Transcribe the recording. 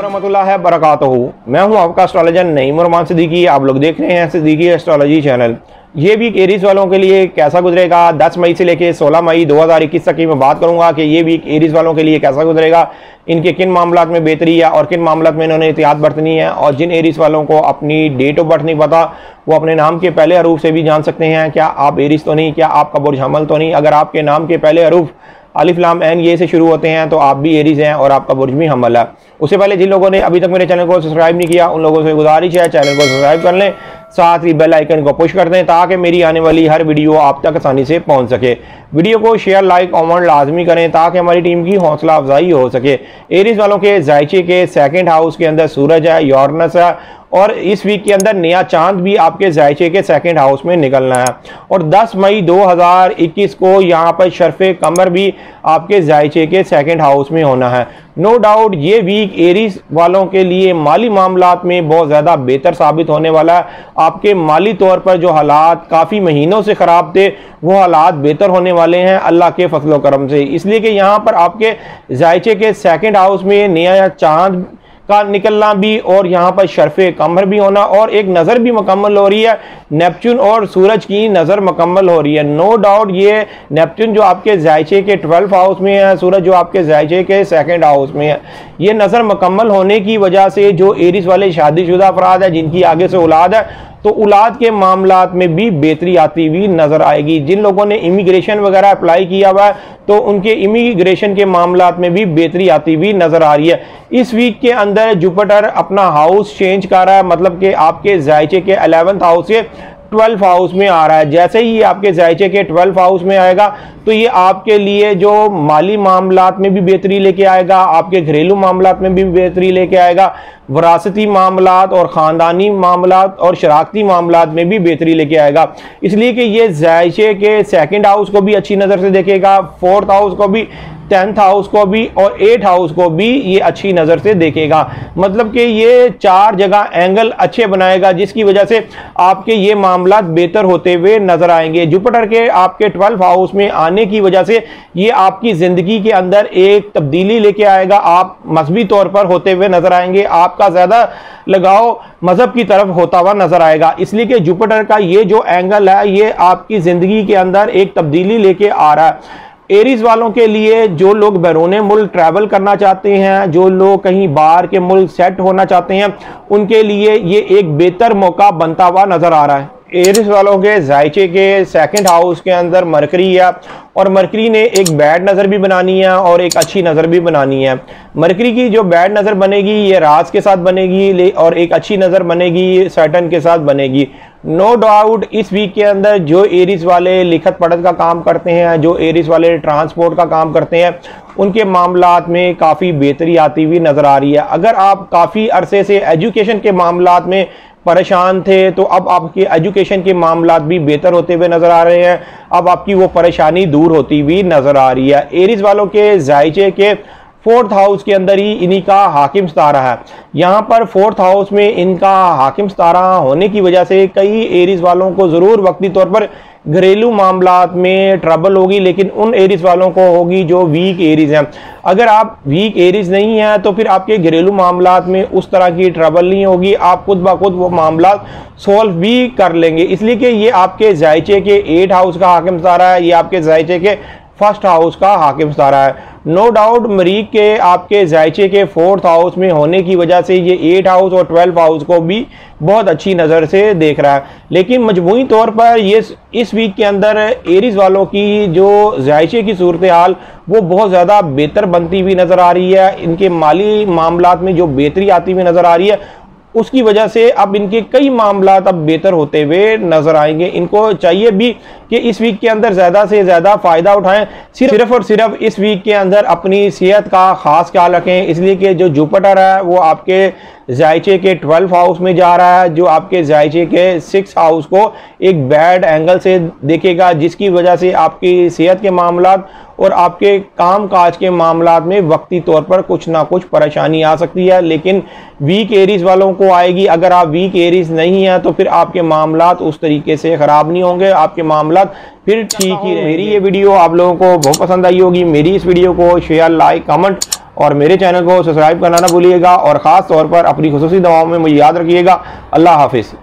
रहमत उल्लाह बरकातहू। मैं हूं आपका एस्ट्रोलॉजर नईम रहमान सिद्दीकी। आप लोग देख रहे हैं सिद्दीकी एस्ट्रोलॉजी चैनल। ये वीक एरीज वालों के लिए कैसा गुजरेगा 10 मई से लेकर 16 मई 2021 तक की मैं बात करूंगा कि ये वीक एरीज वालों के लिए कैसा गुजरेगा, इनके किन मामलात में बेहतरी है और किन मामलात में इन्होंने एहतियात बरतनी है। और जिन एरीज वालों को अपनी डेट ऑफ बर्थ नहीं पता वो अपने नाम के पहले हरूफ से भी जान सकते हैं क्या आप एरीज तो नहीं, क्या आपका बुर्ज हमल तो नहीं। अगर आपके नाम के पहले हरूफ अलिफ लाम ऐन ये से शुरू होते हैं तो आप भी एरीज हैं और आपका बुर्ज भी हमल है। उससे पहले जिन लोगों ने अभी तक मेरे चैनल को सब्सक्राइब नहीं किया उन लोगों से गुजारिश है चैनल को सब्सक्राइब कर लें, साथ ही बेल आइकन को पुश कर दें ताकि मेरी आने वाली हर वीडियो आप तक आसानी से पहुंच सके। वीडियो को शेयर लाइक कमेंट लाजमी करें ताकि हमारी टीम की हौसला अफजाई हो सके। एरीज वालों के जायचे के सेकंड हाउस के अंदर सूरज है, यूरेनस है और इस वीक के अंदर नया चांद भी आपके जायचे के सेकंड हाउस में निकलना है। और 10 मई 2021 को यहाँ पर शर्फे कमर भी आपके जायचे के सेकंड हाउस में होना है। नो डाउट ये वीक एरीज वालों के लिए माली मामलात में बहुत ज़्यादा बेहतर साबित होने वाला है। आपके माली तौर पर जो हालात काफ़ी महीनों से ख़राब थे वो हालात बेहतर होने वाले हैं अल्लाह के फजल करम से। इसलिए कि यहाँ पर आपके जायचे के सेकंड हाउस में नया चांद का निकलना भी और यहाँ पर शर्फे कमर भी होना और एक नज़र भी मुकम्मल हो रही है, नेपच्यून और सूरज की नज़र मुकम्मल हो रही है। नो डाउट ये नेपच्यून जो आपके जायचे के 12th हाउस में है, सूरज जो आपके जायचे के सेकंड हाउस में है, ये नज़र मुकम्मल होने की वजह से जो एरीज वाले शादीशुदा अफराद है जिनकी आगे से औलाद है तो औलाद के मामलात में भी बेहतरी आती हुई नजर आएगी। जिन लोगों ने इमिग्रेशन वगैरह अप्लाई किया हुआ है तो उनके इमिग्रेशन के मामलात में भी बेहतरी आती हुई नजर आ रही है। इस वीक के अंदर जुपिटर अपना हाउस चेंज कर रहा है, मतलब कि आपके जायचे के 11th हाउस से 12th हाउस में आ रहा है। जैसे ही आपके जायचे के 12th हाउस में आएगा तो ये आपके लिए जो माली मामलात में भी बेहतरी लेके आएगा, आपके घरेलू मामलात में भी बेहतरी लेके आएगा, वरासती मामलात और ख़ानदानी मामलात और शराकती मामलात में भी बेहतरी लेके आएगा। इसलिए कि ये जायचे के सेकंड हाउस को भी अच्छी नज़र से देखेगा, 4th हाउस को भी, 10th हाउस को भी और 8th हाउस को भी ये अच्छी नज़र से देखेगा। मतलब कि ये 4 जगह एंगल अच्छे बनाएगा जिसकी वजह से आपके ये मामलात बेहतर होते हुए नजर आएंगे। जुपिटर के आपके 12th हाउस में आने की वजह से ये आपकी ज़िंदगी के अंदर एक तब्दीली लेके आएगा। आप मजहबी तौर पर होते हुए नजर आएंगे, आपका ज़्यादा लगाव मजहब की तरफ होता हुआ नजर आएगा। इसलिए कि जुपिटर का ये जो एंगल है ये आपकी ज़िंदगी के अंदर एक तब्दीली लेके आ रहा है। एरीज वालों के लिए जो लोग बैरून मुल्क ट्रैवल करना चाहते हैं, जो लोग कहीं बाहर के मुल्क सेट होना चाहते हैं, उनके लिए ये एक बेहतर मौका बनता हुआ नजर आ रहा है। एरीज वालों के जायचे के सेकंड हाउस के अंदर मरकरी है और मरकरी ने एक बैड नज़र भी बनानी है और एक अच्छी नज़र भी बनानी है। मरकरी की जो बैड नज़र बनेगी ये राज के साथ बनेगी और एक अच्छी नज़र बनेगी सैटर्न के साथ बनेगी। नो डाउट इस वीक के अंदर जो एरीज वाले लिखत पढ़त का काम करते हैं, जो एरीज वाले ट्रांसपोर्ट का काम करते हैं, उनके मामलात में काफ़ी बेहतरी आती हुई नज़र आ रही है। अगर आप काफ़ी अरसे से एजुकेशन के मामलात में परेशान थे तो अब आपके एजुकेशन के मामलात भी बेहतर होते हुए नजर आ रहे हैं, अब आपकी वो परेशानी दूर होती हुई नजर आ रही है। एरीज वालों के जायचे के 4th हाउस के अंदर ही इन्हीं का हाकिम सितारा है। यहाँ पर 4th हाउस में इनका हाकिम सितारा होने की वजह से कई एरीज वालों को ज़रूर वक्ती तौर पर घरेलू मामलात में ट्रबल होगी, लेकिन उन एरीज वालों को होगी जो वीक एरीज हैं। अगर आप वीक एरीज नहीं हैं तो फिर आपके घरेलू मामलात में उस तरह की ट्रबल नहीं होगी, आप खुद ब खुद वो मामलात सॉल्व भी कर लेंगे। इसलिए कि ये आपके जायचे के 8th हाउस का हाकिम सितारा है, ये आपके जायचे के 1st हाउस का हाकिम सितारा है। नो डाउट मरीक के आपके जायचे के 4th हाउस में होने की वजह से ये 8th हाउस और 12th हाउस को भी बहुत अच्छी नज़र से देख रहा है। लेकिन मजमूई तौर पर ये इस वीक के अंदर एरीज वालों की जो जायचे की सूरत हाल वो बहुत ज़्यादा बेहतर बनती हुई नज़र आ रही है। इनके माली मामलात में जो बेहतरी आती हुई नज़र आ रही है उसकी वजह से अब इनके कई मामलात अब बेहतर होते हुए नजर आएंगे। इनको चाहिए भी कि इस वीक के अंदर ज़्यादा से ज़्यादा फ़ायदा उठाएं, सिर्फ और सिर्फ इस वीक के अंदर अपनी सेहत का ख़ास ख्याल रखें। इसलिए कि जो जुपिटर है वो आपके जायचे के 12th हाउस में जा रहा है, जो आपके जायचे के 6th हाउस को एक बैड एंगल से देखेगा जिसकी वजह से आपकी सेहत के मामलात और आपके काम काज के मामलात में वक्ती तौर पर कुछ ना कुछ परेशानी आ सकती है। लेकिन वीक एरीज वालों को आएगी। अगर आप वीक एरीज नहीं हैं तो फिर आपके मामलात उस तरीके से ख़राब नहीं होंगे, आपके मामला हालत फिर ठीक ही रहे। मेरी ये वीडियो आप लोगों को बहुत पसंद आई होगी। मेरी इस वीडियो को शेयर, लाइक, कमेंट और मेरे चैनल को सब्सक्राइब करना ना भूलिएगा, और ख़ास तौर पर अपनी खुसूसी दुआओं में मुझे याद रखिएगा। अल्लाह हाफिज़।